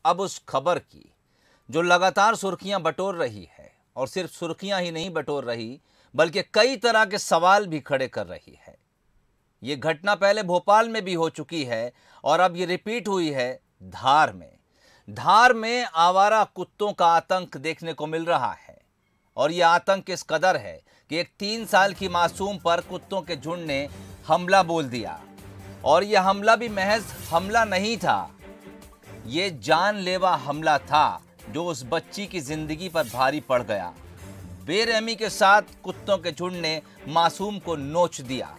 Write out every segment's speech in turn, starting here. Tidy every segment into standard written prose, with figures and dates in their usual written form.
अब उस खबर की जो लगातार सुर्खियां बटोर रही है, और सिर्फ सुर्खियां ही नहीं बटोर रही बल्कि कई तरह के सवाल भी खड़े कर रही है। ये घटना पहले भोपाल में भी हो चुकी है और अब ये रिपीट हुई है धार में। धार में आवारा कुत्तों का आतंक देखने को मिल रहा है, और यह आतंक इस कदर है कि एक 3 साल की मासूम पर कुत्तों के झुंड ने हमला बोल दिया। और यह हमला भी महज हमला नहीं था, ये जानलेवा हमला था जो उस बच्ची की जिंदगी पर भारी पड़ गया। बेरहमी के साथ कुत्तों के झुंड ने मासूम को नोच दिया।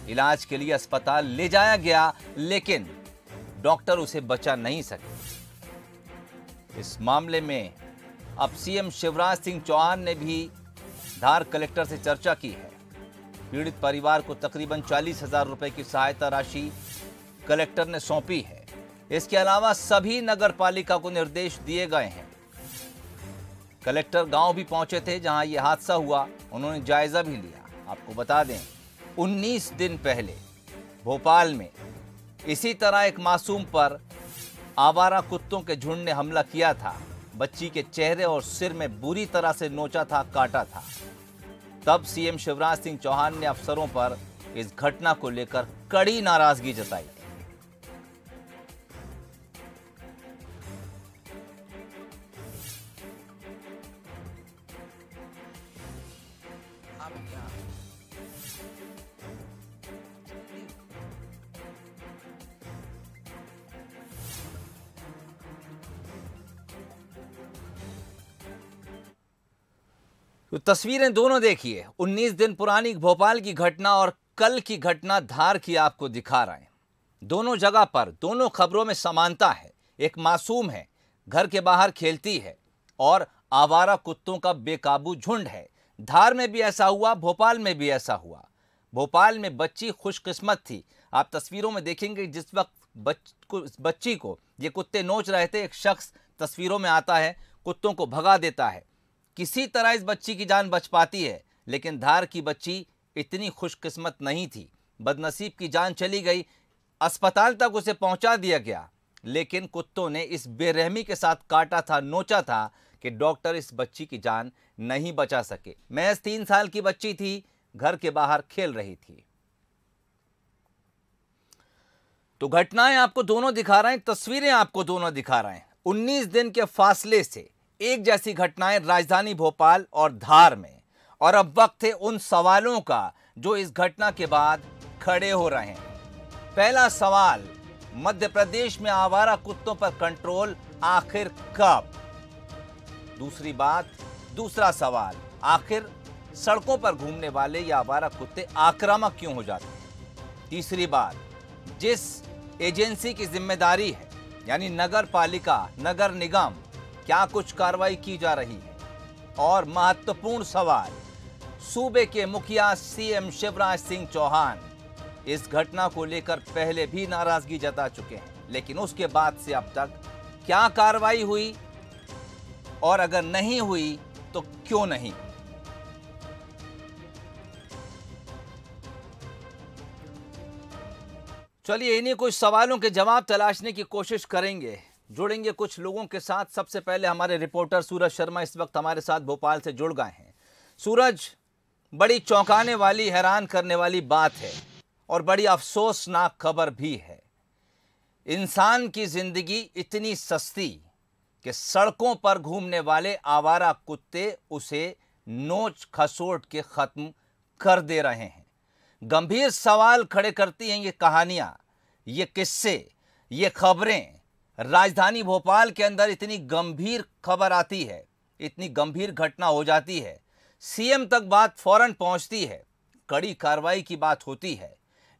इलाज के लिए अस्पताल ले जाया गया, लेकिन डॉक्टर उसे बचा नहीं सके। इस मामले में अब सीएम शिवराज सिंह चौहान ने भी धार कलेक्टर से चर्चा की है। पीड़ित परिवार को तकरीबन 40,000 रुपए की सहायता राशि कलेक्टर ने सौंपी है। इसके अलावा सभी नगर पालिका को निर्देश दिए गए हैं। कलेक्टर गांव भी पहुंचे थे जहां यह हादसा हुआ, उन्होंने जायजा भी लिया। आपको बता दें, 19 दिन पहले भोपाल में इसी तरह एक मासूम पर आवारा कुत्तों के झुंड ने हमला किया था। बच्ची के चेहरे और सिर में बुरी तरह से नोचा था, काटा था। तब सीएम शिवराज सिंह चौहान ने अफसरों पर इस घटना को लेकर कड़ी नाराजगी जताई। तो तस्वीरें दोनों देखिए, 19 दिन पुरानी भोपाल की घटना और कल की घटना धार की आपको दिखा रहे हैं। दोनों जगह पर, दोनों खबरों में समानता है। एक मासूम है, घर के बाहर खेलती है, और आवारा कुत्तों का बेकाबू झुंड है। धार में भी ऐसा हुआ, भोपाल में भी ऐसा हुआ। भोपाल में बच्ची खुशकिस्मत थी। आप तस्वीरों में देखेंगे जिस वक्त बच्ची को ये कुत्ते नोच रहे थे, एक शख्स तस्वीरों में आता है, कुत्तों को भगा देता है। किसी तरह इस बच्ची की जान बच पाती है, लेकिन धार की बच्ची इतनी खुशकिस्मत नहीं थी। बदनसीब की जान चली गई, अस्पताल तक उसे पहुंचा दिया गया, लेकिन कुत्तों ने इस बेरहमी के साथ काटा था, नोचा था कि डॉक्टर इस बच्ची की जान नहीं बचा सके। महज 3 साल की बच्ची थी, घर के बाहर खेल रही थी। तो घटनाएं आपको दोनों दिखा रहे हैं, तस्वीरें आपको दोनों दिखा रहे हैं। 19 दिन के फासले से एक जैसी घटनाएं राजधानी भोपाल और धार में। और अब वक्त है उन सवालों का जो इस घटना के बाद खड़े हो रहे हैं। पहला सवाल, मध्य प्रदेश में आवारा कुत्तों पर कंट्रोल आखिर कब? दूसरा सवाल, आखिर सड़कों पर घूमने वाले ये आवारा कुत्ते आक्रामक क्यों हो जाते हैं? तीसरी बात, जिस एजेंसी की जिम्मेदारी है यानी नगर पालिका, नगर निगम, क्या कुछ कार्रवाई की जा रही है? और महत्वपूर्ण सवाल, सूबे के मुखिया सीएम शिवराज सिंह चौहान इस घटना को लेकर पहले भी नाराजगी जता चुके हैं, लेकिन उसके बाद से अब तक क्या कार्रवाई हुई, और अगर नहीं हुई तो क्यों नहीं? चलिए इन्हीं कुछ सवालों के जवाब तलाशने की कोशिश करेंगे। जुड़ेंगे कुछ लोगों के साथ। सबसे पहले हमारे रिपोर्टर सूरज शर्मा इस वक्त हमारे साथ भोपाल से जुड़ गए हैं। सूरज, बड़ी चौंकाने वाली, हैरान करने वाली बात है और बड़ी अफसोसनाक खबर भी है। इंसान की जिंदगी इतनी सस्ती कि सड़कों पर घूमने वाले आवारा कुत्ते उसे नोच खसोट के खत्म कर दे रहे हैं। गंभीर सवाल खड़े करती हैं ये कहानियां, ये किस्से, ये खबरें। राजधानी भोपाल के अंदर इतनी गंभीर खबर आती है, इतनी गंभीर घटना हो जाती है, सीएम तक बात फौरन पहुंचती है, कड़ी कार्रवाई की बात होती है,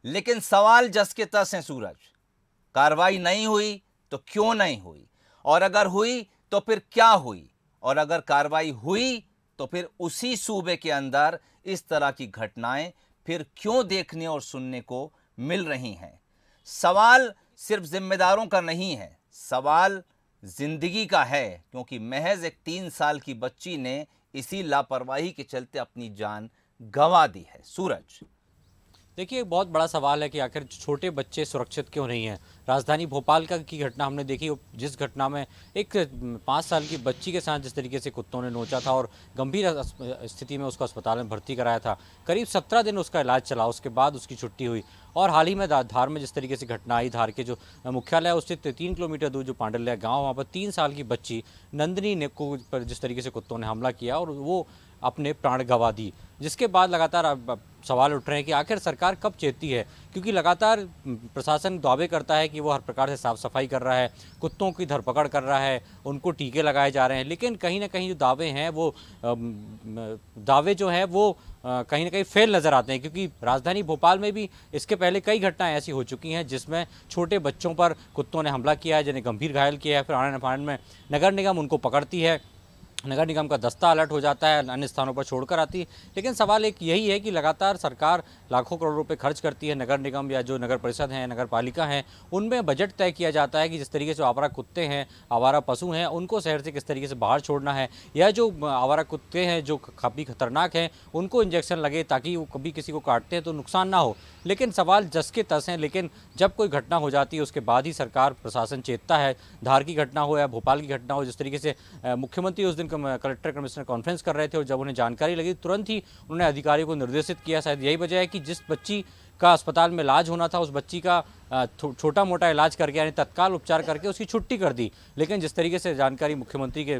लेकिन सवाल जस के तस हैं सूरज। कार्रवाई नहीं हुई तो क्यों नहीं हुई, और अगर हुई तो फिर क्या हुई, और अगर कार्रवाई हुई तो फिर उसी सूबे के अंदर इस तरह की घटनाएं फिर क्यों देखने और सुनने को मिल रही हैं? सवाल सिर्फ जिम्मेदारों का नहीं है, सवाल जिंदगी का है, क्योंकि महज एक 3 साल की बच्ची ने इसी लापरवाही के चलते अपनी जान गंवा दी है। सूरज, देखिए, एक बहुत बड़ा सवाल है कि आखिर छोटे बच्चे सुरक्षित क्यों नहीं हैं। राजधानी भोपाल की घटना हमने देखी, जिस घटना में एक 5 साल की बच्ची के साथ जिस तरीके से कुत्तों ने नोचा था और गंभीर स्थिति में उसको अस्पताल में भर्ती कराया था। करीब 17 दिन उसका इलाज चला, उसके बाद उसकी छुट्टी हुई। और हाल ही में धार में जिस तरीके से घटना आई, धार के जो मुख्यालय है उससे 3 किलोमीटर दूर जो पांडल्या गाँव, वहाँ पर 3 साल की बच्ची नंदिनी ने को पर जिस तरीके से कुत्तों ने हमला किया और वो अपने प्राण गंवा दी। जिसके बाद लगातार अब सवाल उठ रहे हैं कि आखिर सरकार कब चेतती है, क्योंकि लगातार प्रशासन दावे करता है कि वो हर प्रकार से साफ सफाई कर रहा है, कुत्तों की धरपकड़ कर रहा है, उनको टीके लगाए जा रहे हैं, लेकिन कहीं ना कहीं जो दावे हैं वो दावे जो है वो कहीं ना कहीं फेल नज़र आते हैं। क्योंकि राजधानी भोपाल में भी इसके पहले कई घटनाएं ऐसी हो चुकी हैं जिसमें छोटे बच्चों पर कुत्तों ने हमला किया है, जिन्हें गंभीर घायल किया है। फिर आनन फानन में नगर निगम उनको पकड़ती है, नगर निगम का दस्ता अलर्ट हो जाता है, अन्य स्थानों पर छोड़कर आती है। लेकिन सवाल एक यही है कि लगातार सरकार लाखों करोड़ रुपए खर्च करती है, नगर निगम या जो नगर परिषद हैं, नगर पालिका हैं, उनमें बजट तय किया जाता है कि जिस तरीके से आवारा कुत्ते हैं, आवारा पशु हैं, उनको शहर से किस तरीके से बाहर छोड़ना है, या जो आवारा कुत्ते हैं जो काफ़ी खतरनाक हैं उनको इंजेक्शन लगे ताकि वो कभी किसी को काटते हैं तो नुकसान ना हो। लेकिन सवाल जस के तस हैं, लेकिन जब कोई घटना हो जाती है उसके बाद ही सरकार प्रशासन चेतता है। धार की घटना हो या भोपाल की घटना हो, जिस तरीके से मुख्यमंत्री उस दिन कलेक्टर कमिश्नर कॉन्फ्रेंस कर रहे थे और जब उन्हें जानकारी लगी तुरंत ही उन्होंने अधिकारियों को निर्देशित किया। शायद यही वजह है कि जिस बच्ची का अस्पताल में इलाज होना था उस बच्ची का छोटा मोटा इलाज करके यानी तत्काल उपचार करके उसकी छुट्टी कर दी। लेकिन जिस तरीके से जानकारी मुख्यमंत्री के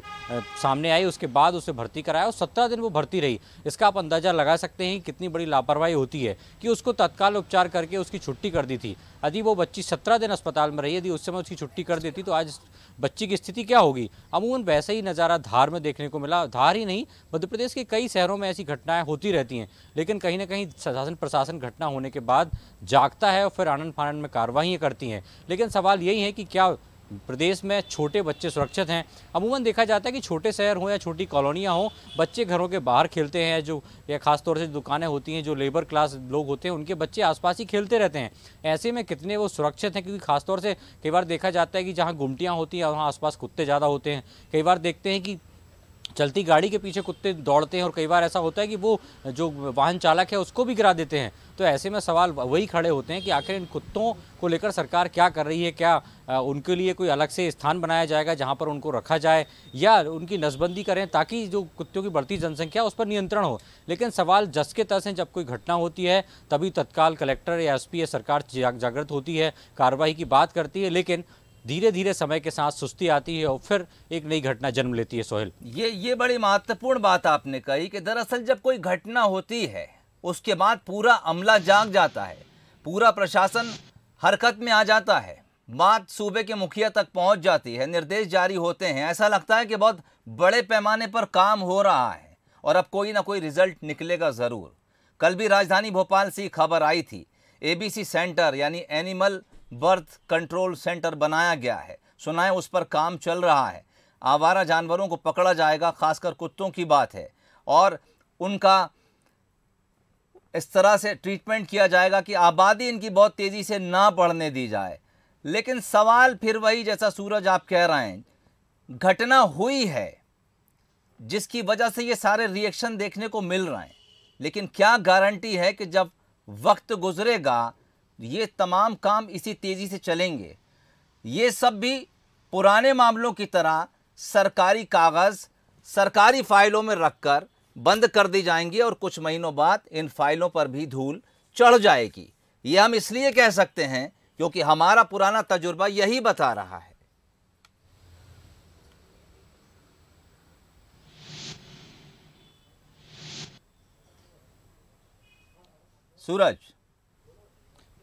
सामने आई उसके बाद उसे भर्ती कराया और 17 दिन वो भर्ती रही। इसका आप अंदाज़ा लगा सकते हैं कितनी बड़ी लापरवाही होती है कि उसको तत्काल उपचार करके उसकी छुट्टी कर दी थी। यदि वो बच्ची 17 दिन अस्पताल में रही, यदि उस समय उसकी छुट्टी कर देती तो आज बच्ची की स्थिति क्या होगी। अमूमन वैसा ही नज़ारा धार में देखने को मिला। धार ही नहीं, मध्य प्रदेश के कई शहरों में ऐसी घटनाएं होती रहती हैं, लेकिन कहीं ना कहीं शासन प्रशासन घटना होने के बाद जागता है और फिर आनन फानन में कार्रवाइयाँ करती हैं। लेकिन सवाल यही है कि क्या प्रदेश में छोटे बच्चे सुरक्षित हैं। अमूमन देखा जाता है कि छोटे शहर हों या छोटी कॉलोनियाँ हों, बच्चे घरों के बाहर खेलते हैं, जो या खासतौर से दुकानें होती हैं, जो लेबर क्लास लोग होते हैं उनके बच्चे आसपास ही खेलते रहते हैं। ऐसे में कितने वो सुरक्षित हैं, क्योंकि खासतौर से कई बार देखा जाता है कि जहाँ गुमटियाँ होती हैं वहाँ आसपास कुत्ते ज़्यादा होते हैं। कई बार देखते हैं कि चलती गाड़ी के पीछे कुत्ते दौड़ते हैं और कई बार ऐसा होता है कि वो जो वाहन चालक है उसको भी गिरा देते हैं। तो ऐसे में सवाल वही खड़े होते हैं कि आखिर इन कुत्तों को लेकर सरकार क्या कर रही है। क्या उनके लिए कोई अलग से स्थान बनाया जाएगा जहां पर उनको रखा जाए, या उनकी नसबंदी करें ताकि जो कुत्तों की बढ़ती जनसंख्या उस पर नियंत्रण हो। लेकिन सवाल जस के तस हैं, जब कोई घटना होती है तभी तत्काल कलेक्टर या एसपी या सरकार जागृत होती है, कार्रवाई की बात करती है, लेकिन धीरे धीरे समय के साथ सुस्ती आती है और फिर एक नई घटना जन्म लेती है। सोहेल, ये बड़ी महत्वपूर्ण बात आपने कही कि दरअसल जब कोई घटना होती है उसके बाद पूरा अमला जाग जाता है, पूरा प्रशासन हरकत में आ जाता है, बात सूबे के मुखिया तक पहुंच जाती है, निर्देश जारी होते हैं, ऐसा लगता है कि बहुत बड़े पैमाने पर काम हो रहा है और अब कोई ना कोई रिजल्ट निकलेगा ज़रूर। कल भी राजधानी भोपाल से खबर आई थी, एबीसी सेंटर यानी एनिमल बर्थ कंट्रोल सेंटर बनाया गया है, सुना है उस पर काम चल रहा है। आवारा जानवरों को पकड़ा जाएगा, खासकर कुत्तों की बात है, और उनका इस तरह से ट्रीटमेंट किया जाएगा कि आबादी इनकी बहुत तेज़ी से ना बढ़ने दी जाए। लेकिन सवाल फिर वही, जैसा सूरज आप कह रहे हैं, घटना हुई है जिसकी वजह से ये सारे रिएक्शन देखने को मिल रहे हैं, लेकिन क्या गारंटी है कि जब वक्त गुजरेगा ये तमाम काम इसी तेज़ी से चलेंगे। ये सब भी पुराने मामलों की तरह सरकारी कागज़ सरकारी फाइलों में रखकर बंद कर दी जाएंगी और कुछ महीनों बाद इन फाइलों पर भी धूल चढ़ जाएगी। ये हम इसलिए कह सकते हैं क्योंकि हमारा पुराना तजुर्बा यही बता रहा है। सूरज,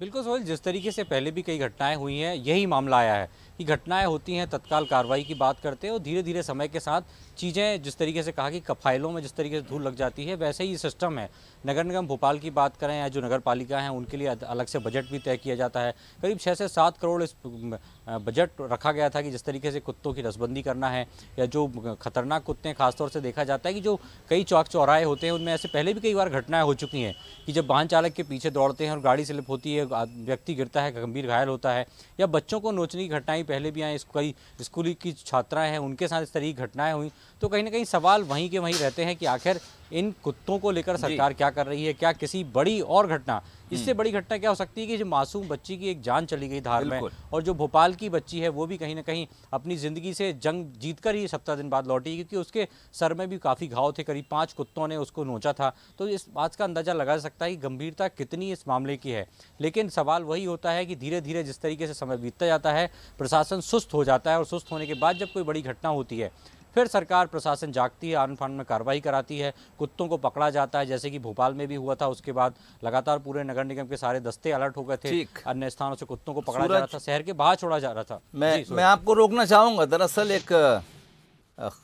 बिल्कुल सोहेल, जिस तरीके से पहले भी कई घटनाएं हुई हैं यही मामला आया है कि घटनाएं होती हैं, तत्काल कार्रवाई की बात करते हैं और धीरे धीरे समय के साथ चीज़ें, जिस तरीके से कहा कि फाइलों में जिस तरीके से धूल लग जाती है वैसे ही सिस्टम है। नगर निगम भोपाल की बात करें या जो नगर पालिका हैं उनके लिए अलग से बजट भी तय किया जाता है। करीब 6 से 7 करोड़ इस बजट रखा गया था कि जिस तरीके से कुत्तों की नसबंदी करना है, या जो खतरनाक कुत्ते हैं, खासतौर से देखा जाता है कि जो कई चौक चौराहे होते हैं उनमें ऐसे पहले भी कई बार घटनाएं हो चुकी हैं कि जब वाहन चालक के पीछे दौड़ते हैं और गाड़ी स्लिप होती है, व्यक्ति गिरता है, गंभीर घायल होता है, या बच्चों को नोचने की घटनाएं पहले भी आई, कई स्कूल की छात्राएं हैं उनके साथ इस तरह की घटनाएं हुई। तो कहीं ना कहीं सवाल वहीं के वहीं रहते हैं कि आखिर इन कुत्तों को लेकर सरकार क्या कर रही है, क्या किसी बड़ी और घटना, इससे बड़ी घटना क्या हो सकती है कि जो मासूम बच्ची की एक जान चली गई धार में, और जो भोपाल की बच्ची है वो भी कहीं ना कहीं अपनी ज़िंदगी से जंग जीतकर ही 17 दिन बाद लौटी, क्योंकि उसके सर में भी काफ़ी घाव थे, करीब 5 कुत्तों ने उसको नोचा था। तो इस बात का अंदाज़ा लगा सकता है कि गंभीरता कितनी इस मामले की है। लेकिन सवाल वही होता है कि धीरे धीरे जिस तरीके से समय बीतता जाता है, प्रशासन सुस्त हो जाता है, और सुस्त होने के बाद जब कोई बड़ी घटना होती है फिर सरकार प्रशासन जागती है, आन फान में कार्रवाई कराती है, कुत्तों को पकड़ा जाता है, जैसे कि भोपाल में भी हुआ था। उसके बाद लगातार पूरे नगर निगम के सारे दस्ते अलर्ट हो गए थे, अन्य स्थानों से कुत्तों को पकड़ा जा रहा था, शहर के बाहर छोड़ा जा रहा था। मैं आपको रोकना चाहूंगा, दरअसल एक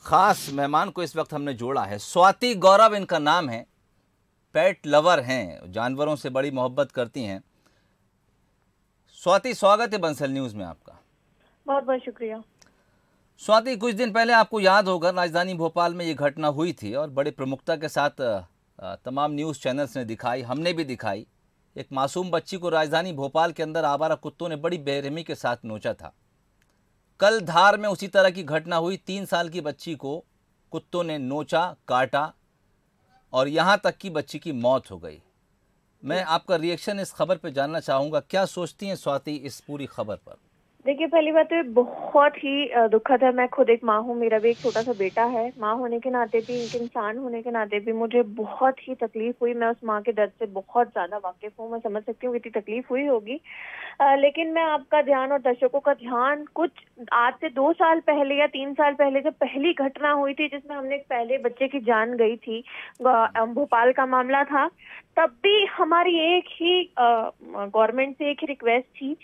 खास मेहमान को इस वक्त हमने जोड़ा है। स्वाति गौरव इनका नाम है, पेट लवर हैं, जानवरों से बड़ी मोहब्बत करती हैं। स्वाति, स्वागत है बंसल न्यूज में आपका। बहुत बहुत शुक्रिया। स्वाति, कुछ दिन पहले आपको याद होगा राजधानी भोपाल में ये घटना हुई थी और बड़े प्रमुखता के साथ तमाम न्यूज़ चैनल्स ने दिखाई, हमने भी दिखाई। एक मासूम बच्ची को राजधानी भोपाल के अंदर आवारा कुत्तों ने बड़ी बेरहमी के साथ नोचा था। कल धार में उसी तरह की घटना हुई, 3 साल की बच्ची को कुत्तों ने नोचा, काटा और यहाँ तक कि बच्ची की मौत हो गई। मैं आपका रिएक्शन इस खबर पर जानना चाहूँगा, क्या सोचती हैं स्वाति इस पूरी खबर पर? देखिए, पहली बात तो बहुत ही दुखद है। मैं खुद एक माँ हूँ, मेरा भी एक छोटा सा बेटा है। माँ होने के नाते भी, एक इंसान होने के नाते भी मुझे बहुत ही तकलीफ हुई। मैं उस माँ के दर्द से बहुत ज्यादा वाकिफ हूँ, मैं समझ सकती हूँ कितनी तकलीफ हुई होगी। लेकिन मैं आपका ध्यान और दर्शकों का ध्यान कुछ आज से 2 साल पहले या 3 साल पहले जब पहली घटना हुई थी जिसमें हमने एक पहले बच्चे की जान गई थी, भोपाल का मामला था, तब भी हमारी एक ही गवर्नमेंट से एक ही रिक्वेस्ट थी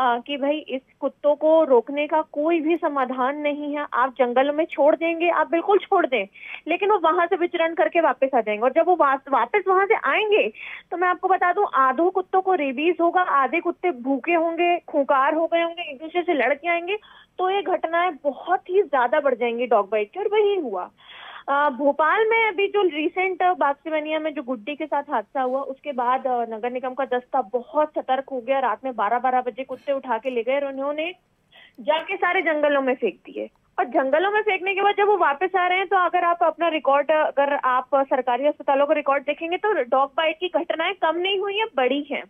कि भाई इस कुत्तों को रोकने का कोई भी समाधान नहीं है। आप जंगलों में छोड़ देंगे, आप बिल्कुल छोड़ दें, लेकिन वो वहां से विचरण करके वापस आ जाएंगे। और जब वो वापस वहां से आएंगे तो मैं आपको बता दूं, आधों कुत्तों को रेबीज होगा, आधे कुत्ते भूखे होंगे, खूंखार हो गए होंगे, एक दूसरे से लड़ के आएंगे, तो ये घटनाएं बहुत ही ज्यादा बढ़ जाएंगी डॉग बाइट की। और वही हुआ भोपाल में। अभी जो रिसेंट बाक्सीवनिया में जो गुड्डी के साथ हादसा हुआ, उसके बाद नगर निगम का दस्ता बहुत सतर्क हो गया। रात में 12-12 बजे कुत्ते उठा के ले गए और उन्होंने जाके सारे जंगलों में फेंक दिए। और जंगलों में फेंकने के बाद जब वो वापस आ रहे हैं, तो अगर आप अपना रिकॉर्ड, अगर आप सरकारी अस्पतालों का रिकॉर्ड देखेंगे तो डॉग बाइट की घटनाएं कम नहीं हुई है, बढ़ी हैं,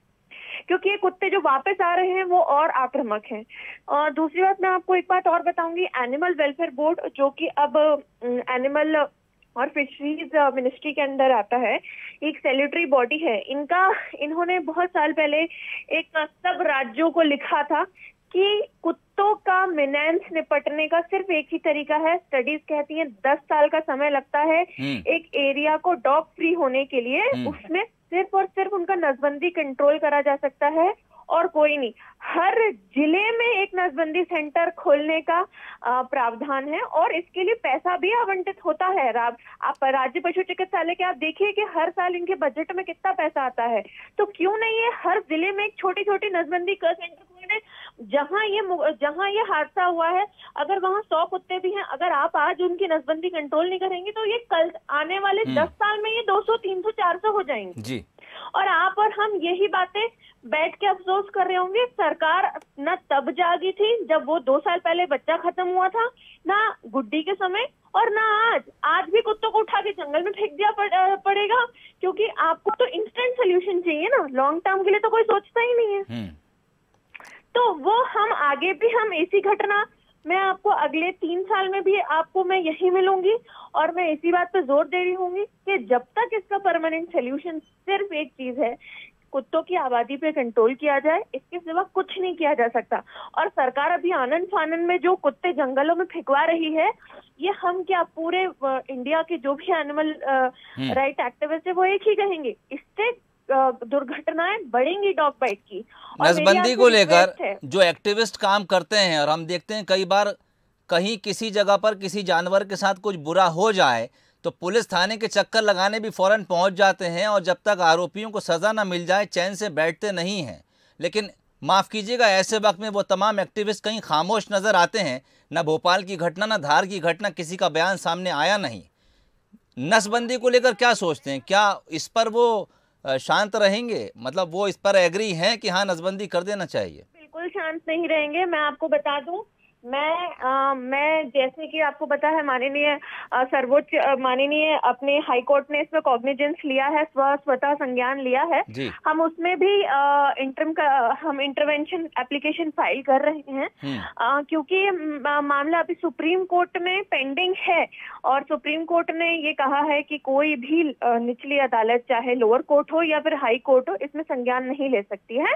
क्योंकि ये कुत्ते जो वापस आ रहे हैं वो और आक्रामक हैं। और दूसरी बात, मैं आपको एक बात और बताऊंगी। एनिमल वेलफेयर बोर्ड, जो कि अब एनिमल और फिशरीज मिनिस्ट्री के अंदर आता है, एक सैल्यूटरी बॉडी है, इन्होंने बहुत साल पहले एक सब राज्यों को लिखा था कि कुत्तों का मेनेंस निपटने का सिर्फ एक ही तरीका है। स्टडीज कहती हैं 10 साल का समय लगता है एक एरिया को डॉग फ्री होने के लिए। उसमें सिर्फ और सिर्फ उनका नसबंदी कंट्रोल करा जा सकता है और कोई नहीं। हर जिले में एक नसबंदी सेंटर खोलने का प्रावधान है और इसके लिए पैसा भी आवंटित होता है। आप राज्य पशु चिकित्सालय के आप देखिए कि हर साल इनके बजट में कितना पैसा आता है। तो क्यों नहीं है हर जिले में एक छोटी छोटी नसबंदी का सेंटर खोलने, जहां ये हादसा हुआ है, अगर वहां 100 कुत्ते भी हैं, अगर आप आज उनकी नसबंदी कंट्रोल नहीं करेंगे तो ये कल आने वाले 10 साल में ये 200, 300, 400 हो जाएंगे जी। और आप और हम यही बातें बैठ के अफसोस कर रहे होंगे। सरकार न तब जागी थी जब वो 2 साल पहले बच्चा खत्म हुआ था, ना गुड्डी के समय, और ना आज भी कुत्तों को उठा के जंगल में फेंक दिया पड़ेगा, क्योंकि आपको तो इंस्टेंट सोल्यूशन चाहिए ना, लॉन्ग टर्म के लिए तो कोई सोचता ही नहीं है। तो वो हम आगे भी हम ऐसी घटना, मैं आपको अगले 3 साल में भी आपको मैं यही मिलूंगी और मैं इसी बात पे जोर दे रही हूँ कि जब तक इसका परमानेंट सोल्यूशन सिर्फ एक चीज है, कुत्तों की आबादी पे कंट्रोल किया जाए, इसके सिवा कुछ नहीं किया जा सकता। और सरकार अभी आनन फानन में जो कुत्ते जंगलों में फेंकवा रही है, ये हम क्या पूरे इंडिया के जो भी एनिमल राइट एक्टिविस्ट है वो एक ही कहेंगे, इससे दुर्घटनाएं बढ़ेंगी डॉग बाइट की। नसबंदी को लेकर जो एक्टिविस्ट काम करते हैं, और हम देखते हैं कई बार कहीं किसी जगह पर किसी जानवर के साथ कुछ बुरा हो जाए तो पुलिस थाने के चक्कर लगाने भी फौरन पहुंच जाते हैं, और जब तक आरोपियों को सजा ना मिल जाए चैन से बैठते नहीं हैं। लेकिन माफ़ कीजिएगा, ऐसे वक्त में वो तमाम एक्टिविस्ट कहीं खामोश नज़र आते हैं। न भोपाल की घटना, न धार की घटना, किसी का बयान सामने आया नहीं। नसबंदी को लेकर क्या सोचते हैं? क्या इस पर वो शांत रहेंगे? मतलब वो इस पर एग्री हैं कि हाँ नसबंदी कर देना चाहिए? बिल्कुल शांत नहीं रहेंगे। मैं आपको बता दूं, मैं जैसे कि आपको पता है माननीय सर्वोच्च माननीय अपने हाई कोर्ट ने इस पर कॉग्निजेंस लिया है, स्वतः संज्ञान लिया है। हम उसमें भी हम इंटरवेंशन एप्लीकेशन फाइल कर रहे हैं, क्योंकि मामला अभी सुप्रीम कोर्ट में पेंडिंग है और सुप्रीम कोर्ट ने ये कहा है कि कोई भी निचली अदालत चाहे लोअर कोर्ट हो या फिर हाई कोर्ट हो इसमें संज्ञान नहीं ले सकती है।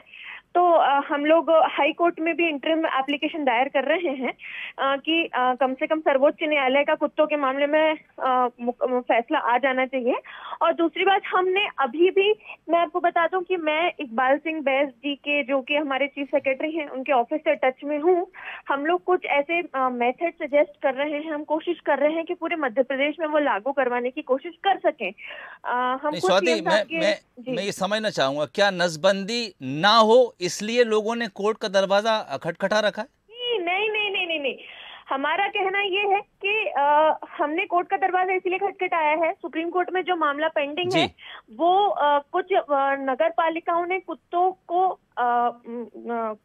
तो हम लोग हाई कोर्ट में भी इंटरिम एप्लीकेशन दायर कर रहे हैं कि कम से कम सर्वोच्च न्यायालय का कुत्तों के मामले में फैसला आ जाना चाहिए। और दूसरी बात, हमने अभी भी, मैं आपको बता दूं कि मैं इकबाल सिंह बैस जी के, जो कि हमारे चीफ सेक्रेटरी हैं, उनके ऑफिस से टच में हूं। हम लोग कुछ ऐसे मेथड सजेस्ट कर रहे हैं, हम कोशिश कर रहे हैं कि पूरे मध्य प्रदेश में वो लागू करवाने की कोशिश कर सकें। हम स्वाति, मैं ये समझना चाहूंगा, क्या नसबंदी ना हो इसलिए लोगों ने कोर्ट का दरवाजा खटखटा रखा है? नहीं, हमारा कहना ये है कि हमने कोर्ट का दरवाजा इसलिए खटखटाया है, सुप्रीम कोर्ट में जो मामला पेंडिंग है वो कुछ नगर पालिकाओं ने कुत्तों को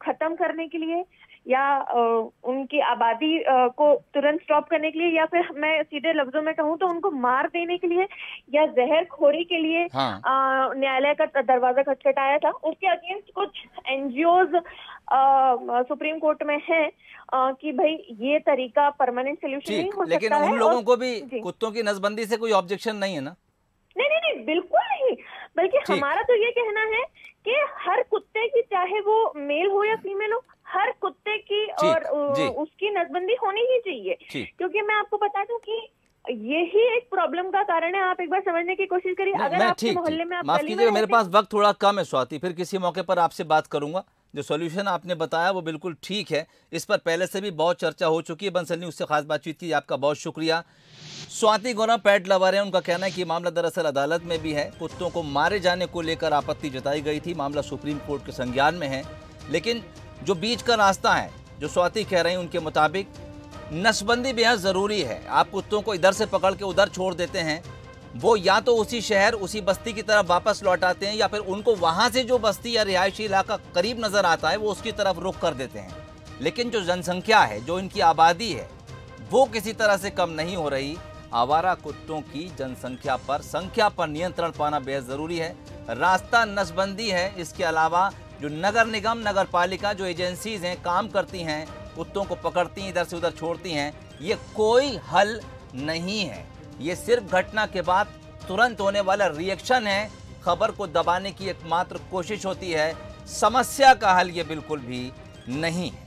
खत्म करने के लिए या उनकी आबादी को तुरंत स्टॉप करने के लिए, या फिर मैं सीधे लफ्जों में कहूँ तो उनको मार देने के लिए या जहरखोरी के लिए न्यायालय का दरवाजा खटखटाया था। उसके अगेंस्ट कुछ एनजीओज सुप्रीम कोर्ट में है कि भाई ये तरीका परमानेंट सोल्यूशन नहीं हो सकता है। लेकिन उन लोगों को भी कुत्तों की नसबंदी से कोई ऑब्जेक्शन नहीं है ना? नहीं, बिल्कुल नहीं। बल्कि हमारा तो ये कहना है कि हर कुत्ते की, चाहे वो मेल हो या फीमेल हो, हर कुत्ते की और उसकी नसबंदी होनी ही चाहिए। क्योंकि मैं आपको बता दूं कि यही एक प्रॉब्लम का कारण है। आप एक बार समझने की कोशिश करिए। अगर आपके मोहल्ले में, माफ कीजिएगा, मेरे पास वक्त थोड़ा कम है स्वाति, फिर किसी मौके पर आपसे बात करूंगा। जो सॉल्यूशन आपने बताया वो बिल्कुल ठीक है, इस पर पहले से भी बहुत चर्चा हो चुकी है। बंसल न्यूज़ से खास बातचीत की, आपका बहुत शुक्रिया। स्वाति गौरव पेट लवर है, उनका कहना है कि मामला दरअसल अदालत में भी है। कुत्तों को मारे जाने को लेकर आपत्ति जताई गई थी, मामला सुप्रीम कोर्ट के संज्ञान में है। लेकिन जो बीच का रास्ता है, जो स्वाति कह रही हैं, उनके मुताबिक नसबंदी बेहद ज़रूरी है। आप कुत्तों को इधर से पकड़ के उधर छोड़ देते हैं, वो या तो उसी शहर, उसी बस्ती की तरफ वापस लौटाते हैं, या फिर उनको वहाँ से जो बस्ती या रिहायशी इलाका करीब नज़र आता है वो उसकी तरफ रुख कर देते हैं। लेकिन जो जनसंख्या है, जो इनकी आबादी है, वो किसी तरह से कम नहीं हो रही। आवारा कुत्तों की संख्या पर नियंत्रण पाना बेहद ज़रूरी है। रास्ता नसबंदी है। इसके अलावा जो नगर निगम, नगर पालिका, जो एजेंसीज हैं, काम करती हैं, कुत्तों को पकड़ती हैं, इधर से उधर छोड़ती हैं, ये कोई हल नहीं है। ये सिर्फ घटना के बाद तुरंत होने वाला रिएक्शन है, खबर को दबाने की एकमात्र कोशिश होती है। समस्या का हल ये बिल्कुल भी नहीं है।